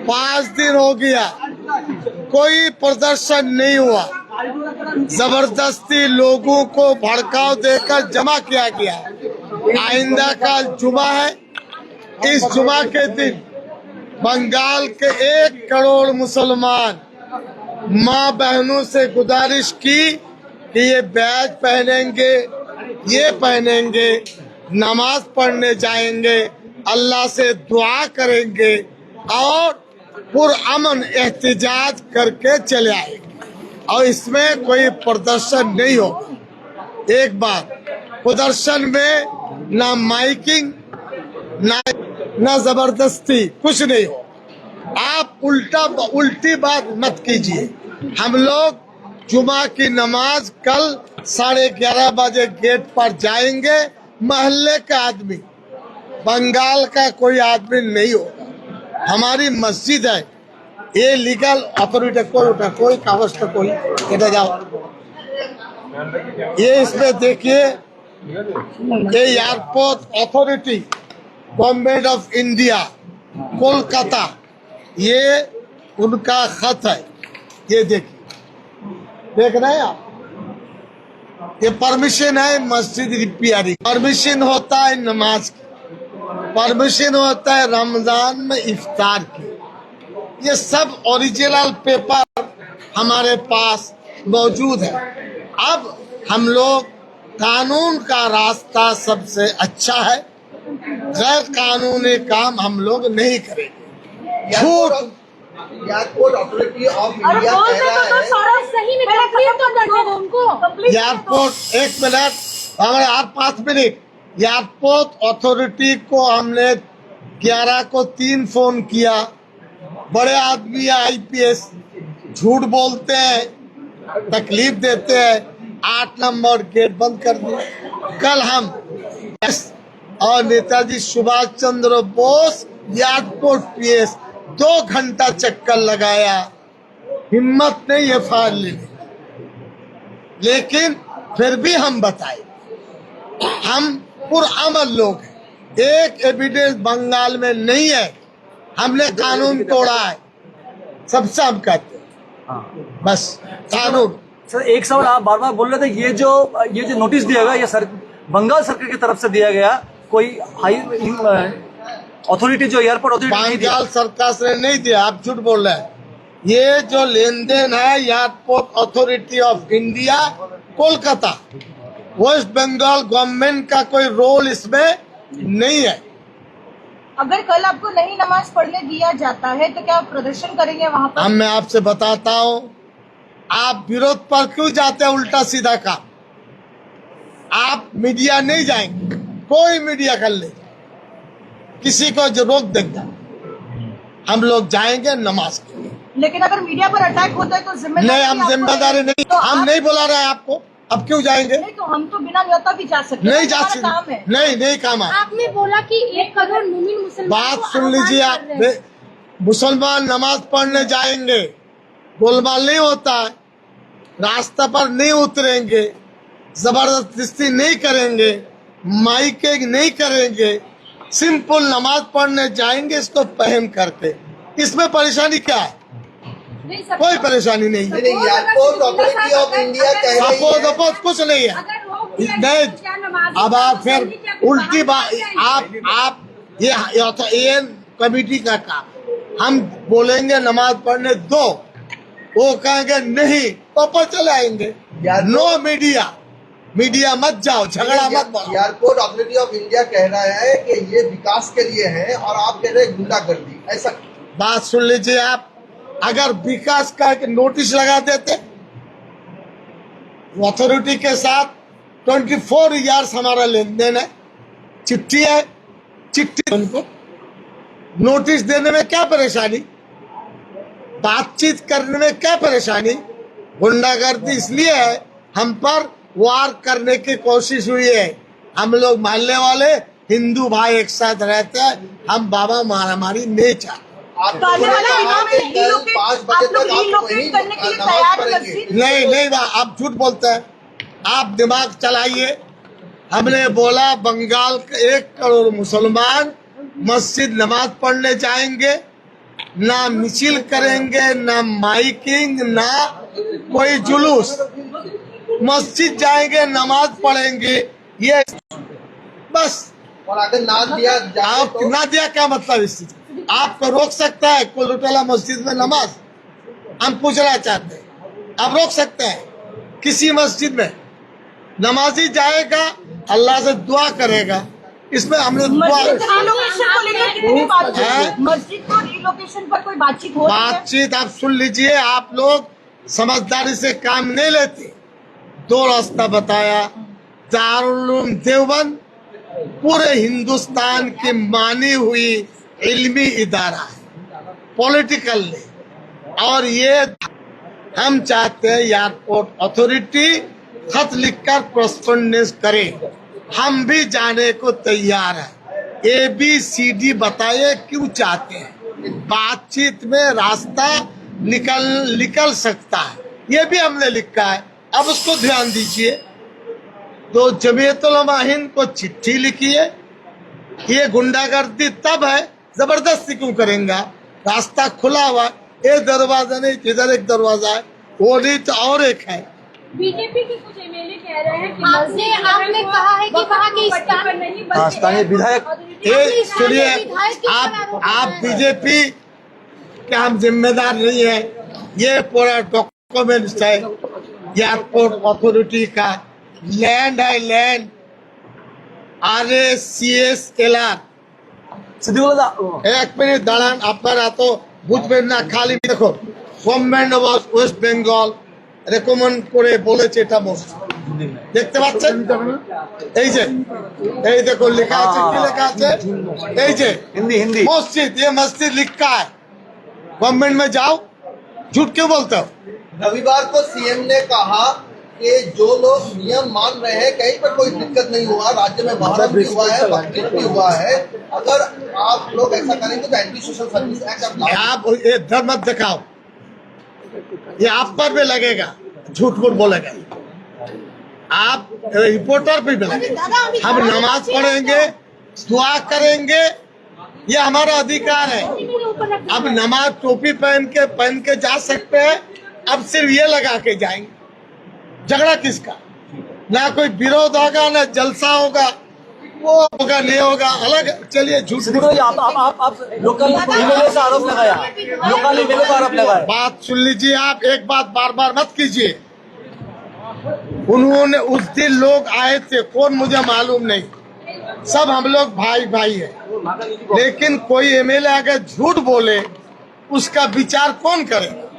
5 दिन हो गया, कोई प्रदर्शन नहीं हुआ। जबरदस्ती लोगों को भड़काव देकर जमा किया गया। आइंदा का जुमा है, इस जुमा के दिन बंगाल के 1 करोड़ मुसलमान माँ बहनों से गुजारिश की कि ये बैज पहनेंगे, ये पहनेंगे, नमाज पढ़ने जाएंगे, अल्लाह से दुआ करेंगे और पुरअमन एहतिजाज करके चले आएंगे और इसमें कोई प्रदर्शन नहीं होगा। एक बात, प्रदर्शन में ना माइकिंग ना जबरदस्ती, कुछ नहीं हो। आप उल्टी बात मत कीजिए। हम लोग जुमा की नमाज कल 11:30 बजे गेट पर जाएंगे। मोहल्ले का आदमी, बंगाल का कोई आदमी नहीं होगा। हमारी मस्जिद है, ये लीगल अथॉरिटी कोई कागज का कोई इधर जाओ। ये इसमें देखिए, ये airport authority government of India Kolkata, ये उनका खत है। ये देखिए, देख रहे हैं आप, ये परमिशन है मस्जिद रिपेयरिंग, परमिशन होता है नमाज की, परमिशन होता है रमजान में इफ्तार की। ये सब ओरिजिनल पेपर हमारे पास मौजूद है। अब हम लोग कानून का रास्ता सबसे अच्छा है, गैर कानूनी काम हम लोग नहीं करेंगे। झूठ एयरपोर्ट अथॉरिटी ऑफ इंडिया कह रहा है एयरपोर्ट, 1 मिनट, हमारे 5 मिनट। एयरपोर्ट अथॉरिटी को हमने 11 को 3 फोन किया। बड़े आदमी IPS झूठ बोलते हैं, तकलीफ देते हैं। 8 नंबर गेट बंद कर दिया। कल हम और नेताजी सुभाष चंद्र बोस एयरपोर्ट PS 2 घंटा चक्कर लगाया, हिम्मत नहीं FIR लेने, लेकिन फिर भी हम बताए हम पुरअमन लोग हैं। एक एविडेंस बंगाल में नहीं है, हमने कानून तोड़ा है, सबसे हम कहते हैं बस कानून। सर, एक सवाल आप बार बार बोल रहे थे, ये जो नोटिस दिया गया, ये बंगाल सरकार की तरफ से दिया गया, कोई हाई अथॉरिटी जो एयरपोर्ट अथॉरिटी बंगाल सरकार से नहीं दिया, आप झूठ बोल रहे हैं। ये जो लेन देन है airport authority of India Kolkata, west Bengal government का कोई रोल इसमें नहीं है। अगर कल आपको नहीं नमाज पढ़ने दिया जाता है तो क्या आप प्रदर्शन करेंगे वहाँ पर? मैं आपसे बताता हूँ, आप विरोध पर क्यों जाते हैं? उल्टा सीधा काम। आप मीडिया नहीं जाएंगे, कोई मीडिया कर ले, किसी को जो रोक देगा। हम लोग जाएंगे नमाज के लिए। लेकिन अगर मीडिया पर अटैक होता है तो जिम्मेदारी नहीं, हम जिम्मेदारी नहीं, तो हम नहीं बुला रहे हैं आपको। अब क्यों जाएंगे? नहीं, तो हम तो बिना न्योता भी जा सकते हैं, नहीं जा सकते, काम है। नहीं काम है। आपने बोला कि 1 करोड़ मुमिन मुसलमान बात सुन लीजिए आप, मुसलमान नमाज पढ़ने जाएंगे, गोलमाल नहीं होता है, रास्ता पर नहीं उतरेंगे, जबरदस्ती नहीं करेंगे, माइकिंग नहीं करेंगे, सिंपल नमाज पढ़ने जाएंगे इसको पहन करके। इसमें परेशानी क्या है? कोई परेशानी नहीं। एयरपोर्ट अथॉरिटी ऑफ इंडिया कह रही है सपोज कुछ नहीं है। नहीं, अब आप फिर उल्टी बात, आप ये कमेटी का काम, हम बोलेंगे नमाज पढ़ने दो, वो कहेंगे नहीं, वापस चले आएंगे। नो मीडिया मत जाओ, झगड़ा मत बढ़ाओ। एयरपोर्ट अथॉरिटी ऑफ इंडिया कह रहा है कि ये विकास के लिए है और आप कह रहे हैं गुंडागर्दी, ऐसा। बात सुन लीजिए आप, अगर विकास का नोटिस लगा देते, अथॉरिटी के साथ 24 इयर्स हमारा लेन देन है, चिट्ठी है, चिट्ठी उनको नोटिस देने में क्या परेशानी, बातचीत करने में क्या परेशानी? गुंडागर्दी इसलिए है, हम पर वार करने की कोशिश हुई है। हम लोग मोहल्ले वाले हिंदू भाई एक साथ रहते हैं, हम बाबा मारामारी नहीं चाहते। नहीं, आप झूठ बोलते हैं, आप दिमाग चलाइए। हमने बोला बंगाल के 1 करोड़ मुसलमान मस्जिद नमाज पढ़ने जाएंगे, ना मिছিল करेंगे, ना माइकिंग, ना कोई जुलूस। मस्जिद जाएंगे, नमाज पढ़ेंगे, ये बस। और अगर ना दिया जाए आप तो ना दिया क्या मतलब इस चीज? आपको रोक सकता है कुलटोला मस्जिद में नमाज? हम पूछना चाहते हैं, आप रोक सकते हैं किसी मस्जिद में? नमाजी जाएगा, अल्लाह से दुआ करेगा, इसमें हमने दुआ मस्जिद रिलोकेशन को लेकर कितनी बात है? मस्जिद को रिलोकेशन पर कोई बातचीत हो रही है? बातचीत आप सुन लीजिए, आप लोग समझदारी से काम नहीं लेते। दो रास्ता बताया, दारुल उलूम देवबंद पूरे हिंदुस्तान की मानी हुई इल्मी इदारा है, पॉलिटिकल नहीं। और ये हम चाहते हैं एयरपोर्ट अथॉरिटी खत लिखकर कॉरेस्पॉन्डेंस करे, हम भी जाने को तैयार है। ABCD बताइए क्यों चाहते हैं? बातचीत में रास्ता निकल सकता है, ये भी हमने लिखा है, अब उसको ध्यान दीजिए। तो जमीयत उलमा हिंद को चिट्ठी लिखिए, ये गुंडागर्दी तब है, जबरदस्ती क्यों करेंगे? रास्ता खुला हुआ, एक दरवाजा नहीं, इधर एक दरवाजा है, वो नहीं तो और एक है। बीजेपी के कुछ एमएलए कह रहे हैं कि आपने कहा है कि वहाँ के स्थानीय विधायक ये सुनिए, आप बीजेपी के हम जिम्मेदार नहीं है, ये पूरा डॉक्यूमेंट्स है एयरपोर्ट अथॉरिटी का, लैंड है, लैंड RACSLR। সিদ্দিকুল্লাহ एक मिनट दाड़ान, আপনারা তো বুঝবেন না, খালি দেখো government of West Bengal recommend করে বলেছে এটা মসজিদ, দেখতে পাচ্ছেন? এই দেখো লেখা আছে, কি লেখা আছে? এই যে हिंदी हिंदी मस्जिद, ये मस्जिद लिखा है। गवर्नमेंट में जाओ, झूठ क्यों बोलते हो? रविवार को सीएम ने कहा कि जो लोग नियम मान रहे हैं कहीं पर कोई दिक्कत नहीं हुआ, राज्य में बहरम भी हुआ है, बकरीद भी हुआ है, अगर आप लोग ऐसा करेंगे तो एंटी सोशल सर्विस एक्ट आप लागू आप ये धर्म मत दिखाओ, ये आप पर भी लगेगा, झूठ मूठ बोलेगा, आप रिपोर्टर पे भी लगेगा। हम नमाज पढ़ेंगे, दुआ करेंगे, ये हमारा अधिकार है। अब नमाज टोपी पहन के जा सकते हैं, अब सिर्फ ये लगा के जाएंगे, झगड़ा किसका? ना कोई विरोध होगा, ना जलसा होगा, वो होगा नहीं होगा अलग। चलिए झूठ सिद्दिकुल्लाह आप लोकल एमएलए से आरोप लगाया, लोकल एमएलए को आरोप लगाया। बात सुन लीजिए, आप एक बात बार बार मत कीजिए। उन्होंने उस दिन लोग आए थे, कौन मुझे मालूम नहीं, सब हम लोग भाई भाई है, लेकिन कोई एमएलए अगर झूठ बोले उसका विचार कौन करे?